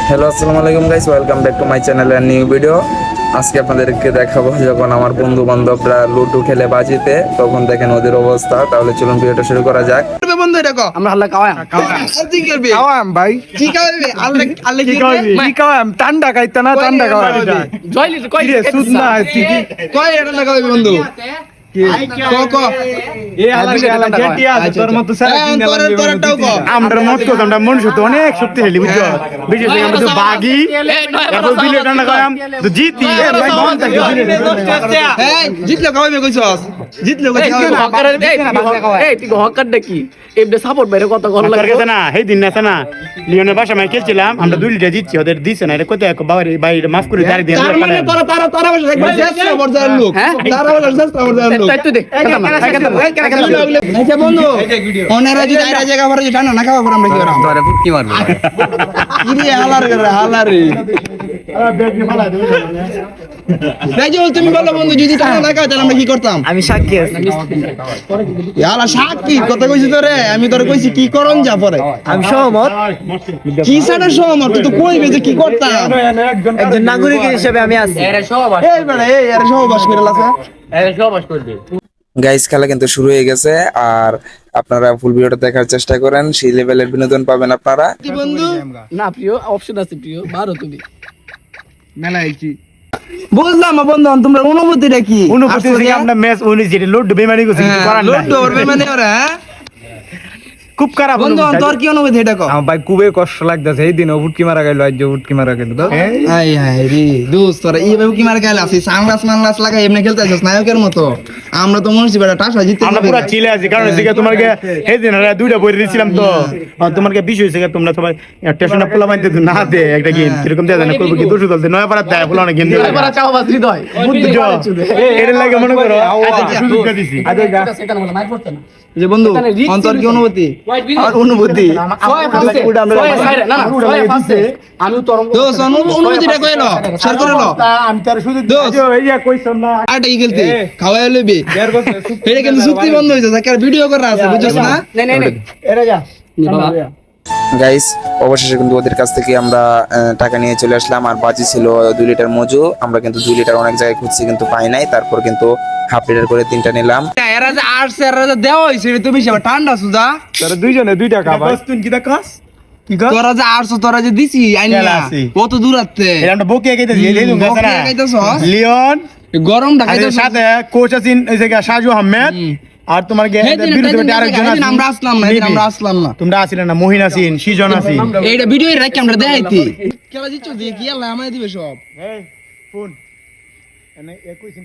Hello আসসালামু আলাইকুম guys, welcome back to my channel and new video. আজকে আপনাদেরকে দেখাবো যখন আমার বন্ধু বান্ধবরা লুডো খেলে বাজিতে, তখন দেখেন ওদের অবস্থা। তাহলে চলুন ভিডিওটা শুরু করা যাক। বন্ধু এটা কো আমরা হাল্লা কাওয়াম কি করবি কাওয়াম ভাই কি খাওয়াবি আল্লাহ কি খাওয়াবি কি কাওয়াম ঠান্ডা খাইতা না ঠান্ডা খাওয়া জয়লি তো কই রে সুদ না কই এটা না খাওয়াবি বন্ধু কো কো এ হালা গেটিয়া তোর মত সারা দিন তোরটাও কো আমরা মত কো আমরা মন সুত অনেক শক্তিশালী বুঝছো বিশেষ করে আমরা তো বাগি এত দিলে ঠান্ডা খাওয়াম তো জিতি ভাই মন থাকে এই জিতলো খাওয়াবি কইছস জিতলো কই এই তুই হকার দেখি এমনি সাপোর্ট বাইরে কত গল তোর কাছে না এই দিন আছে না লিওনের বাসা আমি খেলছিলাম আমরা 2 লিটার জিতছি ওদের দিছে না এটা কত এক বাইরে মাফ করে দাঁড়িয়ে দিয়ে তার মানে তারা বসে থাকবে চেষ্টা বর্জার লোক তারা বসে চেষ্টা বর্জার লোক তাই তো দেখ আচ্ছা বন্ধু ওনারা যদি আইরা জায়গা পরে ঠান্ডা না খাওয়া পরে আমরা কি করাম তোরে ফুটকি মারবো কি রে হালারে রাজুল তুমি বলো বন্ধু যদি ঠান্ডা না খাওয়া তাহলে আমরা কি করতাম আমি সাক্ষী আছি ইয়ালা সাক্ষী কথা কইছি তোরে আমি তোরে কইছি কি করন যা পরে আমি সহমত কি সাড়ে সহমত তুই তো কইবি যে কি করতাম একজন নাগরিক হিসেবে আমি আছি এরে সবাস এই বেটা এই আরে সহবাস করে লাসা এরে সবাস করবি গাইস খেলা কিন্তু শুরু হয়ে গেছে, আর আপনারা ফুল ভিডিওটা দেখার চেষ্টা করেন, সেই লেভেলের বিনোদন পাবেন আপনারা। কি বন্ধু না প্রিয় অপশন আছে প্রিয় বারো তুমি মেলা আইছি বুঝলাম না বন্ধু তোমরা অনুভূতিটা কি অনুপস্থিত থেকে আমরা ম্যাচ উনি যেটা লোড বেমানি করছি কিছু করার নাই লোড ধরবে মানে ওরা খুব খারাপ বন্ধু তোর কি অনুভূতি এটা কো আমার ভাই খুবই কষ্ট লাগতেছে এই দিন উটকি মারা গেল আজ উটকি মারা গেল তো আই হাই রে দোস্ত তোরা এইভাবে কি মার গেল আছিস সানগ্লাস মানলাস লাগা এমনি খেলতেছিস নায়কের মতো আমরা তো মনে হচ্ছে বেটা টাসা জিততে আমরা পুরো চিলে আছি কারণ এদিকে তোমাকে এই দিন দুইটা বই দিয়েছিলাম তো তোমাকে বিষয় হয়েছে তোমরা সবাই স্টেশনে পোলা বানতে না দে একটা গেম কিরকম দেয় না করবো কি দোষু দলতে নয় পাড়া দেয় পোলা না গেম দিয়ে এবার চাও বাস হৃদয় এর লাগে মনে করো সুযোগ দিছি সেটা বলে মাইক করতে না যে বন্ধু অন্তর কি অনুভূতি আর অনুভূতি আমি তরঙ্গ দোস্ত অনুভূতিটা কইলো শেয়ার করে লো আমি তার সুযোগ দোস্ত এই যে কইছম না আটা কি খেলতে খাওয়াই লইবি এটা কিন্তু চুক্তি বন্ধ হইছে তার ভিডিও করা আছে বুঝছস না নেই এরা যা গাইস অবশেষে কিন্তু ওদের কাছ থেকে আমরা টাকা নিয়ে চলে আসলাম, আর বাজি ছিল 2 লিটার মজু। আমরা কিন্তু 2 লিটার অনেক জায়গায় খুঁজছি কিন্তু পাই নাই, তারপর কিন্তু হাফ লিটার করে 3টা নিলাম। এরা যে আর্টস এরা যে দেওয়া হইছে এটা তো বেশি আবার ঠান্ডা সুজা তারা দুইজনে 2 টাকা ভাই বস্তুন কি দেখাস কি কর তোরা যে আর্টস তোরা যে দিছি আইনা কত দূর আতে এরা আমরা বকে গাইতেছি এই দুন গাছ না বকে গাইতেছস? লিওন গরম আর ঢাকাইতে এর সাথে কোচ আছেন এই জায়গা সাজু আহমেদ আর তোমার বিরুদ্ধে আরেকজন আছে আমরা আসলাম না আমরা আসলাম না তোমরা আসিলে না মহিন আছেন সিজন আছেন এইটা ভিডিও রাখি আমরা দেখাইতি খেলা দিচ্ছ দিয়ে কি আল্লাহ আমায় দিবে সব এই ফোন এনে 21